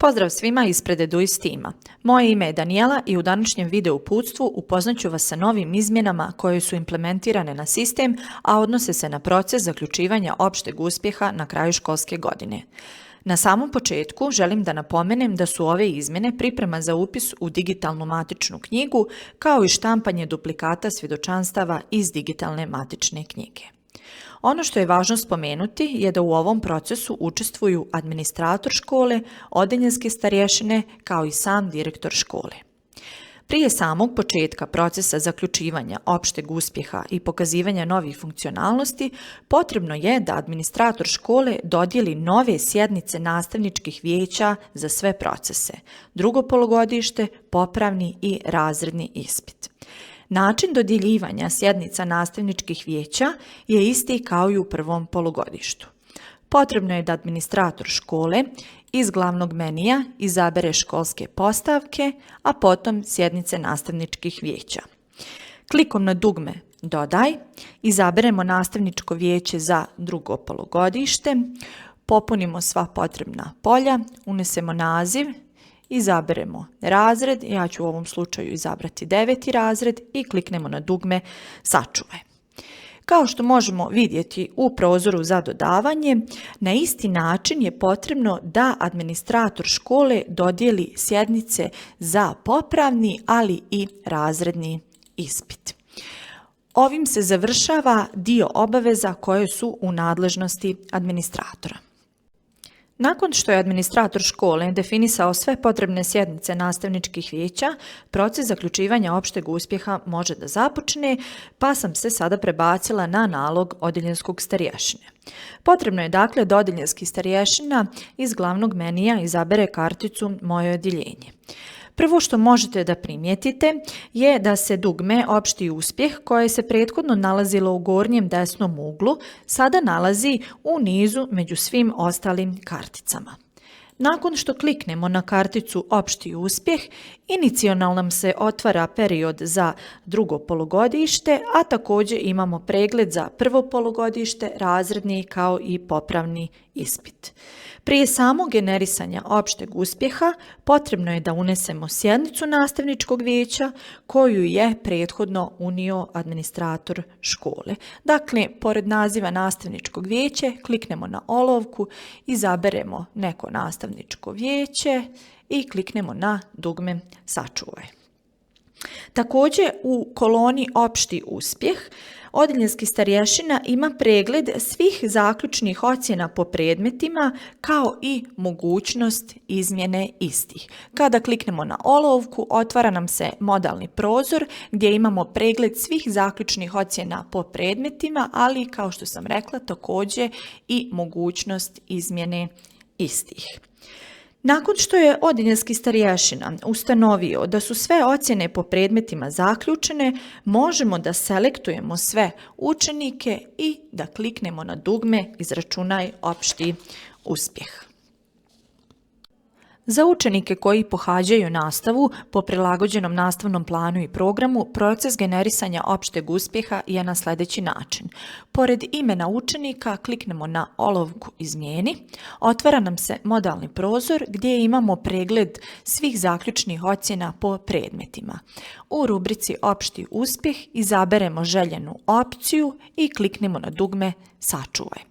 Pozdrav svima ispred Eduis tima. Moje ime je Danijela i u današnjem video uputstvu upoznaću vas sa novim izmjenama koje su implementirane na sistem, a odnose se na proces zaključivanja opšteg uspjeha na kraju školske godine. Na samom početku želim da napomenem da su ove izmjene priprema za upis u digitalnu matičnu knjigu, kao i štampanje duplikata svjedočanstava iz digitalne matične knjige. Ono što je važno spomenuti je da u ovom procesu učestvuju administrator škole, odeljenske starješine kao i sam direktor škole. Prije samog početka procesa zaključivanja opšteg uspjeha i pokazivanja novih funkcionalnosti, potrebno je da administrator škole dodijeli nove sjednice nastavničkih vijeća za sve procese, drugo polugodište, popravni i razredni ispit. Način dodjeljivanja sjednica nastavničkih vijeća je isti kao i u prvom polugodištu. Potrebno je da administrator škole iz glavnog menija izabere školske postavke, a potom sjednice nastavničkih vijeća. Klikom na dugme Dodaj, izaberemo nastavničko vijeće za drugo polugodište, popunimo sva potrebna polja, unesemo naziv, izaberemo razred, ja ću u ovom slučaju izabrati 9. razred i kliknemo na dugme Sačuvaj. Kao što možemo vidjeti u prozoru za dodavanje, na isti način je potrebno da administrator škole dodijeli sjednice za popravni, ali i razredni ispit. Ovim se završava dio obaveza koje su u nadležnosti administratora. Nakon što je administrator škole definisao sve potrebne sjednice nastavničkih vijeća, proces zaključivanja opšteg uspjeha može da započne, pa sam se sada prebacila na nalog odeljenskog starješine. Potrebno je dakle da odeljenski starješina iz glavnog menija izabere karticu Moje odjeljenje. Prvo što možete da primijetite je da se dugme Opšti uspjeh, koje se prethodno nalazilo u gornjem desnom uglu, sada nalazi u nizu među svim ostalim karticama. Nakon što kliknemo na karticu Opšti uspjeh, inicijalno nam se otvara period za drugo polugodište, a također imamo pregled za prvo polugodište, razredni kao i popravni ispit. Prije samog generisanja opšteg uspjeha potrebno je da unesemo sjednicu nastavničkog vijeća koju je prethodno unio administrator škole. Dakle, pored naziva nastavničkog vijeća kliknemo na olovku, izaberemo neko nastavničko vijeće i kliknemo na dugme Sačuvaj. Također u koloni Opšti uspjeh odeljenski starješina ima pregled svih zaključnih ocjena po predmetima kao i mogućnost izmjene istih. Kada kliknemo na olovku, otvara nam se modalni prozor gdje imamo pregled svih zaključnih ocjena po predmetima, ali kao što sam rekla također i mogućnost izmjene istih. Nakon što je odeljenski starješina ustanovio da su sve ocjene po predmetima zaključene, možemo da selektujemo sve učenike i da kliknemo na dugme Izračunaj opšti uspjeh. Za učenike koji pohađaju nastavu po prilagođenom nastavnom planu i programu, proces generisanja opšteg uspjeha je na sljedeći način. Pored imena učenika kliknemo na olovku Izmijeni, otvara nam se modalni prozor gdje imamo pregled svih zaključnih ocjena po predmetima. U rubrici Opšti uspjeh izaberemo željenu opciju i kliknemo na dugme Sačuvaj.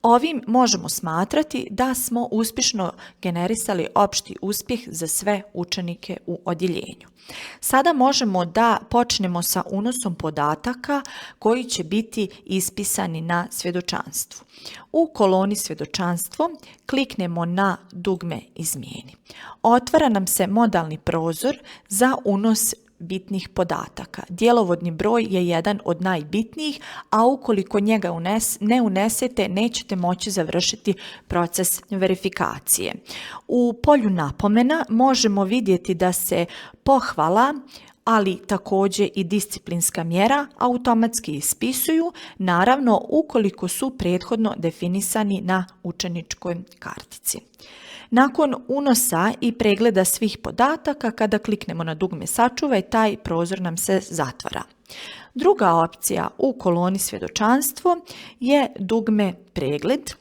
Ovim možemo smatrati da smo uspješno generisali opšti uspjeh za sve učenike u odjeljenju. Sada možemo da počnemo sa unosom podataka koji će biti ispisani na svjedočanstvu. U koloni Svjedočanstvo kliknemo na dugme Izmijeni. Otvara nam se modalni prozor za unos bitnih podataka. Djelovodni broj je jedan od najbitnijih, a ukoliko njega ne unesete, nećete moći završiti proces verifikacije. U polju napomena možemo vidjeti da se pohvala, ali također i disciplinska mjera automatski ispisuju, naravno ukoliko su prethodno definisani na učeničkoj kartici. Nakon unosa i pregleda svih podataka, kada kliknemo na dugme Sačuvaj, taj prozor nam se zatvara. Druga opcija u koloni Svjedočanstvo je dugme Pregled,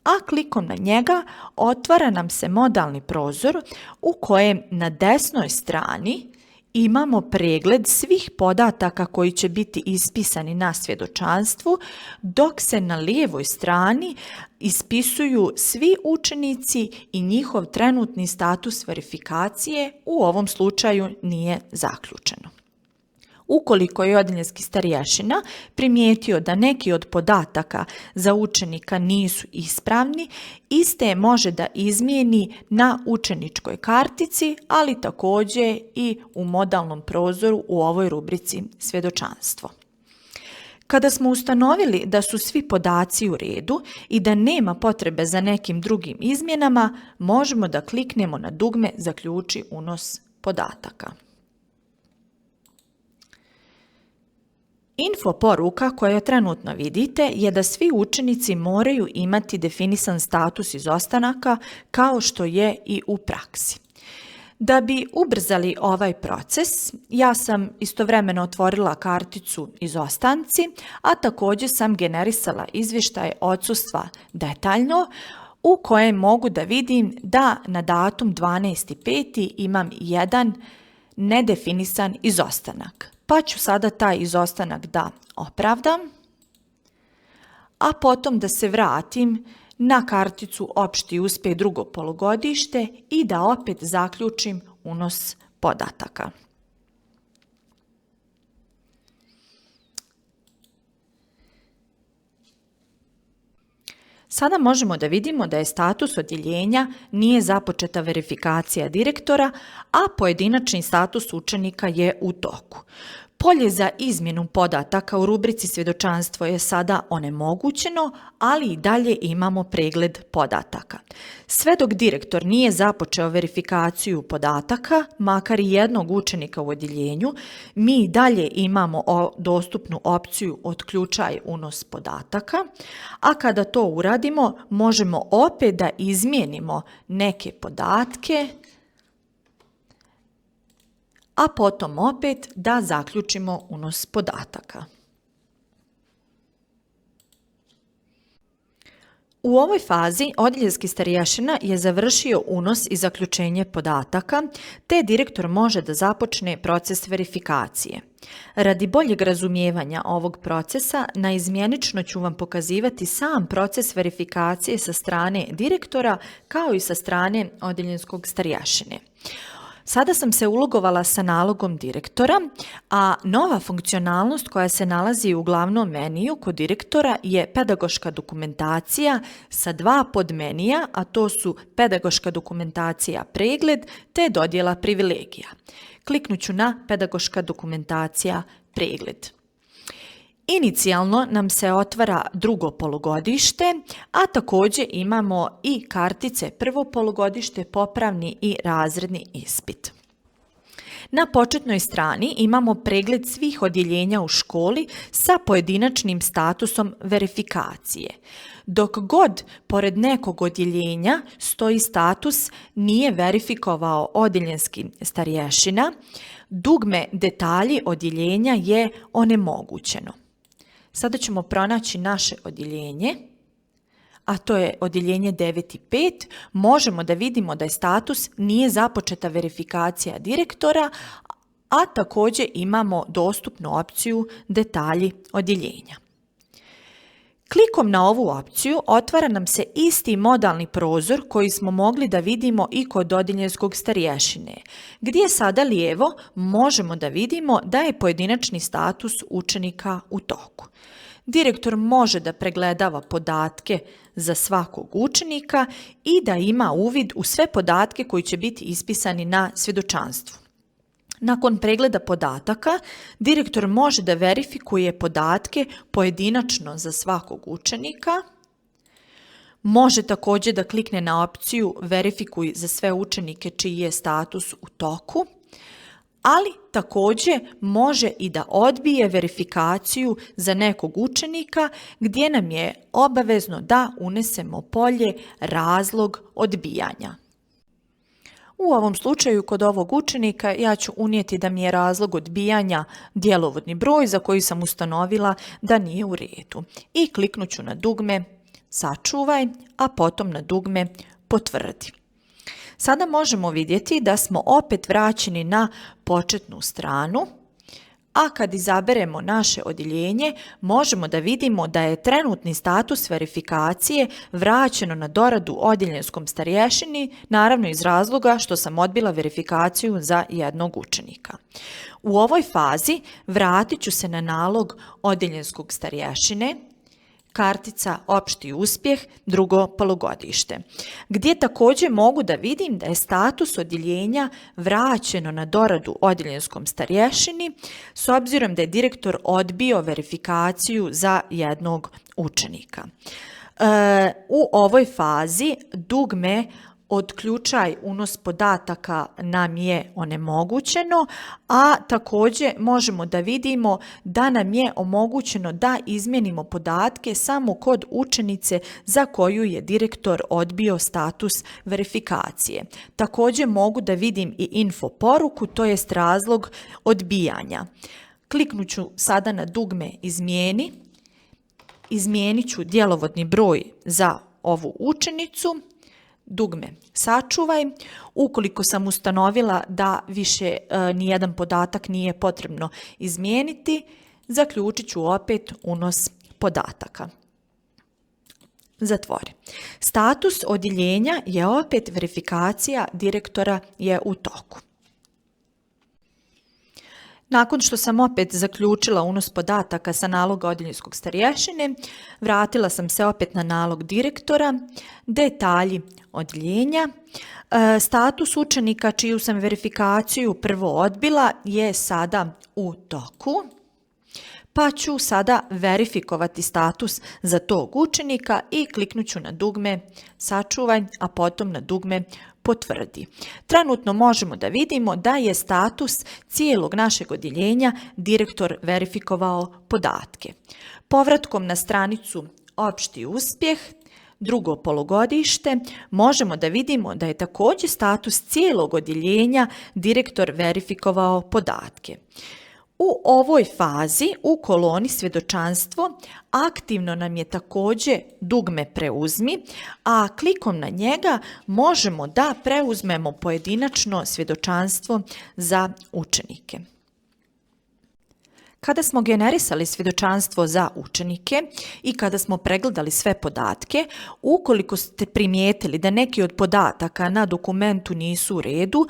a klikom na njega otvara nam se modalni prozor u kojem na desnoj strani imamo pregled svih podataka koji će biti ispisani na svjedočanstvu, dok se na lijevoj strani ispisuju svi učenici i njihov trenutni status verifikacije u ovom slučaju nije zaključeno. Ukoliko je odeljenski starješina primijetio da neki od podataka za učenika nisu ispravni, iste može da izmijeni na učeničkoj kartici, ali također i u modalnom prozoru u ovoj rubrici svjedočanstvo. Kada smo ustanovili da su svi podaci u redu i da nema potrebe za nekim drugim izmjenama, možemo da kliknemo na dugme Zaključi unos podataka. Info poruka koju trenutno vidite je da svi učenici moraju imati definisan status izostanaka kao što je i u praksi. Da bi ubrzali ovaj proces, ja sam istovremeno otvorila karticu izostanci, a također sam generisala izvještaj odsustva detaljno u kojem mogu da vidim da na datum 12.5. imam jedan nedefinisan izostanak. Pa ću sada taj izostanak da opravdam, a potom da se vratim na karticu opšti uspjeh drugo polugodište i da opet zaključim unos podataka. Sada možemo da vidimo da je status odjeljenja nije započeta verifikacija direktora, a pojedinačni status učenika je u toku. Polje za izmjenu podataka u rubrici svjedočanstvo je sada onemogućeno, ali i dalje imamo pregled podataka. Sve dok direktor nije započeo verifikaciju podataka, makar i jednog učenika u odjeljenju, mi i dalje imamo dostupnu opciju Otključaj unos podataka, a kada to uradimo, možemo opet da izmijenimo neke podatke, a potom opet da zaključimo unos podataka. U ovoj fazi odjeljenski starješina je završio unos i zaključenje podataka, te direktor može da započne proces verifikacije. Radi boljeg razumijevanja ovog procesa, naizmjenično ću vam pokazivati sam proces verifikacije sa strane direktora kao i sa strane odjeljenskog starješine. Sada sam se ulogovala sa nalogom direktora, a nova funkcionalnost koja se nalazi u glavnom meniju kod direktora je pedagoška dokumentacija sa dva podmenija, a to su pedagoška dokumentacija pregled te dodjela privilegija. Kliknut ću na pedagoška dokumentacija pregled. Inicijalno nam se otvara drugo polugodište, a također imamo i kartice prvo polugodište, popravni i razredni ispit. Na početnoj strani imamo pregled svih odjeljenja u školi sa pojedinačnim statusom verifikacije. Dok god pored nekog odjeljenja stoji status nije verifikovao odjeljenski starješina, dugme Detalji odjeljenja je onemogućeno. Sada ćemo pronaći naše odjeljenje, a to je odjeljenje 9.5. Možemo da vidimo da je status nije započeta verifikacija direktora, a također imamo dostupnu opciju Detalji odjeljenja. Klikom na ovu opciju otvara nam se isti modalni prozor koji smo mogli da vidimo i kod odjeljenskog starješine, gdje sada lijevo možemo da vidimo da je pojedinačni status učenika u toku. Direktor može da pregledava podatke za svakog učenika i da ima uvid u sve podatke koji će biti ispisani na svjedočanstvu. Nakon pregleda podataka, direktor može da verifikuje podatke pojedinačno za svakog učenika. Može također da klikne na opciju Verifikuj za sve učenike čiji je status u toku, ali također može i da odbije verifikaciju za nekog učenika gdje nam je obavezno da unesemo polje Razlog odbijanja. U ovom slučaju kod ovog učenika ja ću unijeti da mi je razlog odbijanja djelovodni broj za koji sam ustanovila da nije u redu i kliknut ću na dugme sačuvaj, a potom na dugme potvrdi. Sada možemo vidjeti da smo opet vraćeni na početnu stranu, a kad izaberemo naše odjeljenje, možemo da vidimo da je trenutni status verifikacije vraćeno na doradu odjeljenskom starješini, naravno iz razloga što sam odbila verifikaciju za jednog učenika. U ovoj fazi vratit ću se na nalog odjeljenskog starješine, kartica opšti uspjeh, drugo polugodište, gdje također mogu da vidim da je status odjeljenja vraćeno na doradu odjeljenskom starješini s obzirom da je direktor odbio verifikaciju za jednog učenika. U ovoj fazi dugme otključaj unos podataka nam je onemogućeno, a također možemo da vidimo da nam je omogućeno da izmijenimo podatke samo kod učenice za koju je direktor odbio status verifikacije. Također mogu da vidim i info poruku, to jest razlog odbijanja. Kliknut ću sada na dugme izmijeni, izmijenit ću djelovodni broj za ovu učenicu, dugme sačuvaj. Ukoliko sam ustanovila da više nijedan podatak nije potrebno izmijeniti, zaključit ću opet unos podataka. Zatvori. Status odjeljenja je opet verifikacija direktora je u toku. Nakon što sam opet zaključila unos podataka sa naloga odjeljenskog starješine, vratila sam se opet na nalog direktora, detalji odjeljenja. Status učenika čiju sam verifikaciju prvo odbila je sada u toku, pa ću sada verifikovati status za tog učenika i kliknut ću na dugme sačuvaj, a potom na dugme potvrdi. Trenutno možemo da vidimo da je status cijelog našeg odjeljenja direktor verifikovao podatke. Povratkom na stranicu opšti uspjeh, drugo polugodište, možemo da vidimo da je također status cijelog odjeljenja direktor verifikovao podatke. U ovoj fazi u koloni svjedočanstvo aktivno nam je također dugme preuzmi, a klikom na njega možemo da preuzmemo pojedinačno svjedočanstvo za učenike. Kada smo generisali svjedočanstvo za učenike i kada smo pregledali sve podatke, ukoliko ste primijetili da neki od podataka na dokumentu nisu u redu,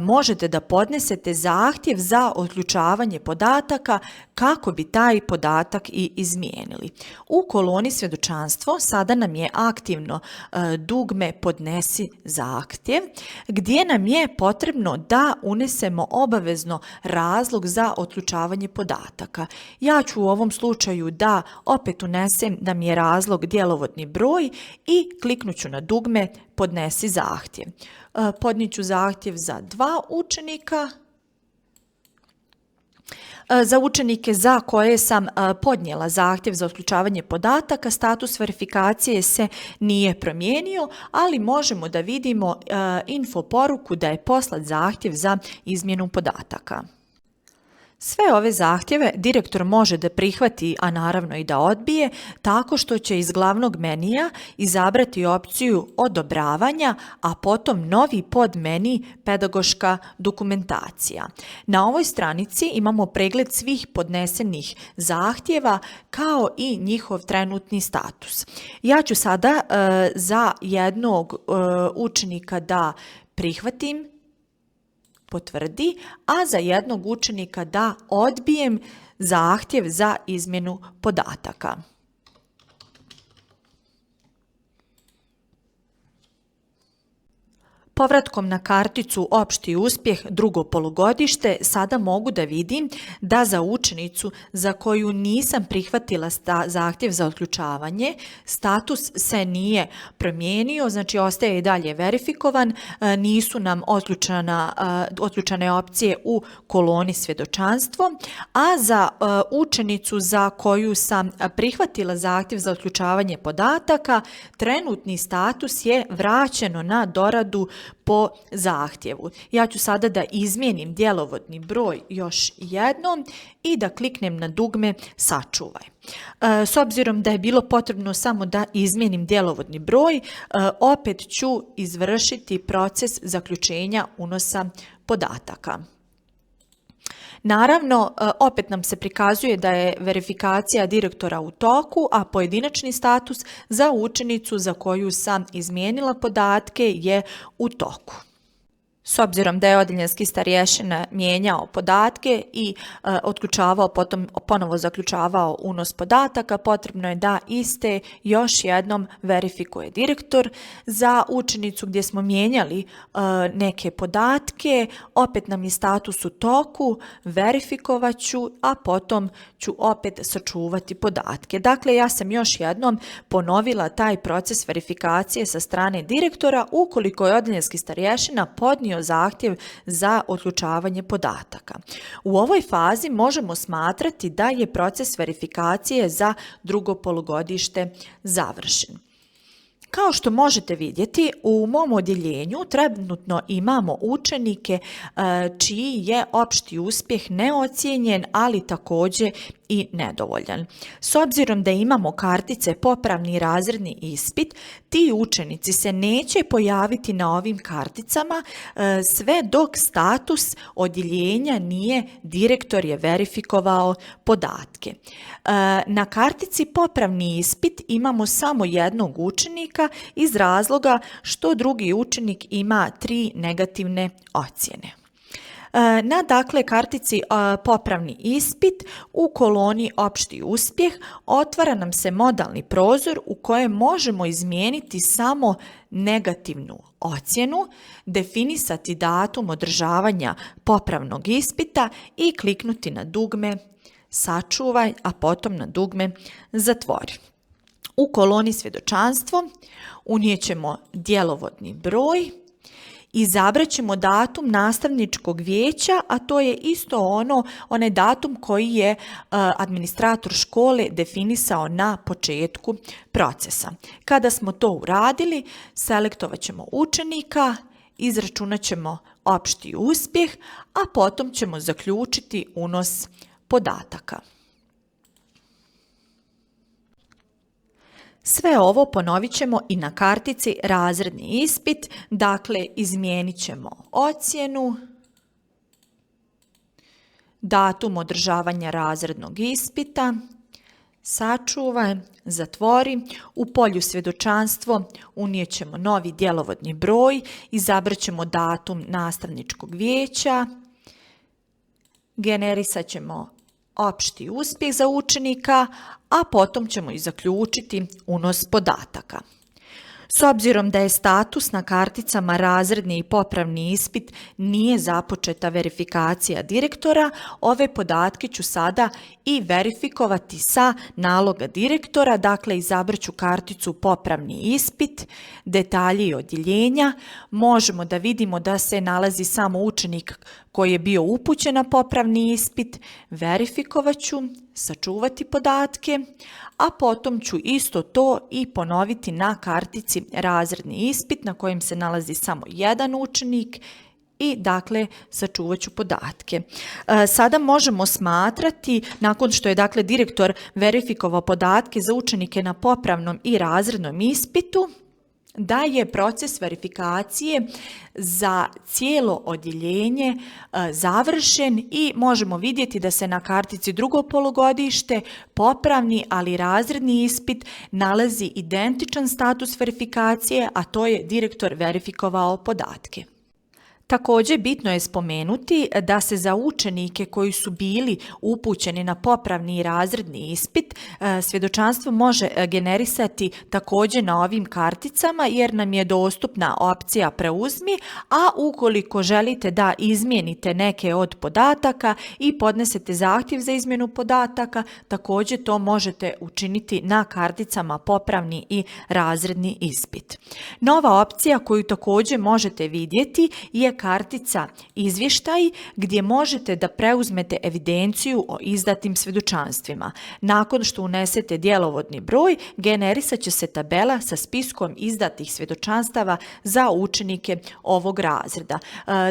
možete da podnesete zahtjev za otključavanje podataka kako bi taj podatak i izmijenili. U koloni svjedočanstvo sada nam je aktivno dugme podnesi zahtjev, gdje nam je potrebno da unesemo obavezno razlog za otključavanje podataka. Ja ću u ovom slučaju da opet unesem da mi je razlog djelovodni broj i kliknut ću na dugme podnesi zahtjev. Podnijet ću zahtjev za 2 učenika. Za učenike za koje sam podnijela zahtjev za otključavanje podataka, status verifikacije se nije promijenio, ali možemo da vidimo info poruku da je poslat zahtjev za izmjenu podataka. Sve ove zahtjeve direktor može da prihvati, a naravno i da odbije, tako što će iz glavnog menija izabrati opciju odobravanja, a potom novi podmeni pedagoška dokumentacija. Na ovoj stranici imamo pregled svih podnesenih zahtjeva kao i njihov trenutni status. Ja ću sada za jednog učenika da prihvatim, potvrdi, a za jednog učenika da odbijem zahtjev za izmjenu podataka. Povratkom na karticu opšti uspjeh drugo polugodište sada mogu da vidim da za učenicu za koju nisam prihvatila zahtjev za otključavanje, status se nije promijenio, znači ostaje i dalje verifikovan, nisu nam otključane opcije u koloni svjedočanstvo, a za učenicu za koju sam prihvatila zahtjev za otključavanje podataka, trenutni status je vraćeno na doradu po zahtjevu. Ja ću sada da izmijenim djelovodni broj još jednom i da kliknem na dugme sačuvaj. S obzirom da je bilo potrebno samo da izmijenim djelovodni broj, opet ću izvršiti proces zaključenja unosa podataka. Naravno, opet nam se prikazuje da je verifikacija direktora u toku, a pojedinačni status za učenicu za koju sam izmijenila podatke je u toku. S obzirom da je odeljenski starješina mijenjao podatke i otključavao, potom ponovo zaključavao unos podataka, potrebno je da iste još jednom verifikuje direktor. Za učenicu gdje smo mijenjali neke podatke, opet nam je status u toku, verifikovat ću, a potom ću opet sačuvati podatke. Dakle, ja sam još jednom ponovila taj proces verifikacije sa strane direktora ukoliko je odeljenski starješina podnio zahtjev za otključavanje podataka. U ovoj fazi možemo smatrati da je proces verifikacije za drugo polugodište završen. Kao što možete vidjeti, u mom odjeljenju trenutno imamo učenike čiji je opšti uspjeh neocijenjen, ali također i nedovoljan. S obzirom da imamo kartice popravni razredni ispit, ti učenici se neće pojaviti na ovim karticama sve dok status odjeljenja nije direktor je verifikovao podatke. Na kartici popravni ispit imamo samo jednog učenika iz razloga što drugi učenik ima 3 negativne ocjene. Na dakle kartici popravni ispit u koloni opšti uspjeh otvara nam se modalni prozor u kojem možemo izmijeniti samo negativnu ocjenu, definisati datum održavanja popravnog ispita i kliknuti na dugme sačuvaj, a potom na dugme zatvori. U koloni svjedočanstvo unijet ćemo djelovodni broj, izabrat ćemo datum nastavničkog vijeća, a to je isto onaj datum koji je administrator škole definisao na početku procesa. Kada smo to uradili, selektovat ćemo učenika, izračunat ćemo opšti uspjeh, a potom ćemo zaključiti unos podataka. Sve ovo ponovit ćemo i na kartici razredni ispit, dakle izmijenit ćemo ocjenu, datum održavanja razrednog ispita, sačuvaj, zatvori, u polju svjedočanstvo unijet ćemo novi djelovodni broj, izabrat ćemo datum nastavničkog vijeća, generisat ćemo opšti uspjeh za učenika, a potom ćemo i zaključiti unos podataka. S obzirom da je status na karticama razredni i popravni ispit nije započeta verifikacija direktora, ove podatke ću sada i verifikovati sa naloga direktora, dakle izabrat ću karticu popravni ispit, detalji odjeljenja, možemo da vidimo da se nalazi samo učenik koji je bio upućen na popravni ispit, verifikovat ću, sačuvati podatke, a potom ću isto to i ponoviti na kartici razredni ispit na kojem se nalazi samo jedan učenik i dakle sačuvat ću podatke. Sada možemo smatrati, nakon što je dakle direktor verifikovao podatke za učenike na popravnom i razrednom ispitu, da je proces verifikacije za cijelo odjeljenje završen i možemo vidjeti da se na kartici drugo polugodište, popravni ali razredni ispit nalazi identičan status verifikacije, a to je direktor verifikovao podatke. Također bitno je spomenuti da se za učenike koji su bili upućeni na popravni i razredni ispit svjedočanstvo može generisati također na ovim karticama jer nam je dostupna opcija preuzmi, a ukoliko želite da izmijenite neke od podataka i podnesete zahtjev za izmjenu podataka, također to možete učiniti na karticama popravni i razredni ispit. Nova opcija koju također možete vidjeti je kartica izvještaj gdje možete da preuzmete evidenciju o izdatim svjedočanstvima. Nakon što unesete djelovodni broj, generisat će se tabela sa spiskom izdatih svjedočanstava za učenike ovog razreda.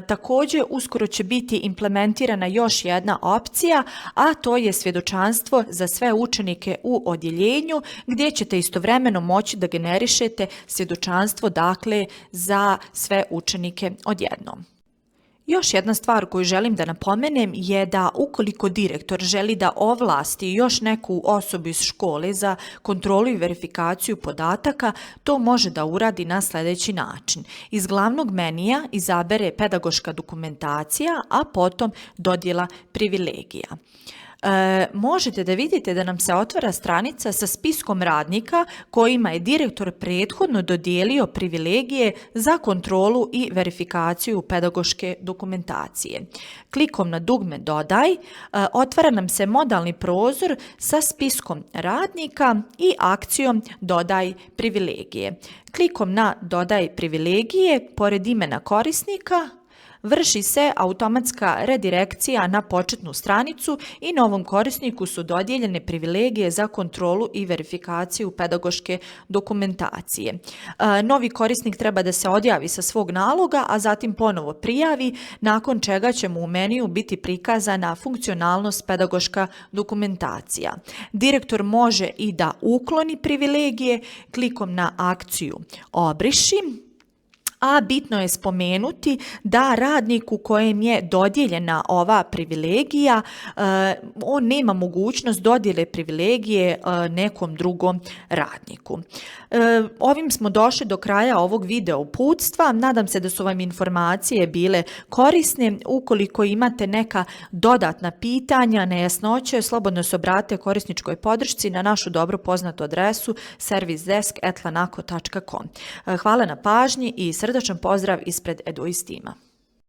Također, uskoro će biti implementirana još jedna opcija, a to je svjedočanstvo za sve učenike u odjeljenju, gdje ćete istovremeno moći da generišete svjedočanstvo dakle za sve učenike odjednom. Još jedna stvar koju želim da napomenem je da ukoliko direktor želi da ovlasti još neku osobu iz škole za kontrolu i verifikaciju podataka, to može da uradi na sljedeći način. Iz glavnog menija izabere pedagoška dokumentacija, a potom dodjela privilegija. Možete da vidite da nam se otvara stranica sa spiskom radnika kojima je direktor prethodno dodijelio privilegije za kontrolu i verifikaciju pedagoške dokumentacije. Klikom na dugme Dodaj, otvara nam se modalni prozor sa spiskom radnika i akcijom Dodaj privilegije. Klikom na Dodaj privilegije, pored imena korisnika, vrši se automatska redirekcija na početnu stranicu i novom korisniku su dodijeljene privilegije za kontrolu i verifikaciju pedagoške dokumentacije. Novi korisnik treba da se odjavi sa svog naloga, a zatim ponovo prijavi, nakon čega će mu u meniju biti prikazana funkcionalnost pedagoška dokumentacija. Direktor može i da ukloni privilegije klikom na akciju Obriši, a bitno je spomenuti da radniku kojem je dodijeljena ova privilegija, on nema mogućnost dodjele privilegije nekom drugom radniku. Ovim smo došli do kraja ovog video uputstva. Nadam se da su vam informacije bile korisne. Ukoliko imate neka dodatna pitanja, nejasnoće, slobodno se obratite korisničkoj podršci na našu dobro poznatu adresu servicedesk@lanako.com. Hvala na pažnji i srdačan pozdrav ispred Eduist tima.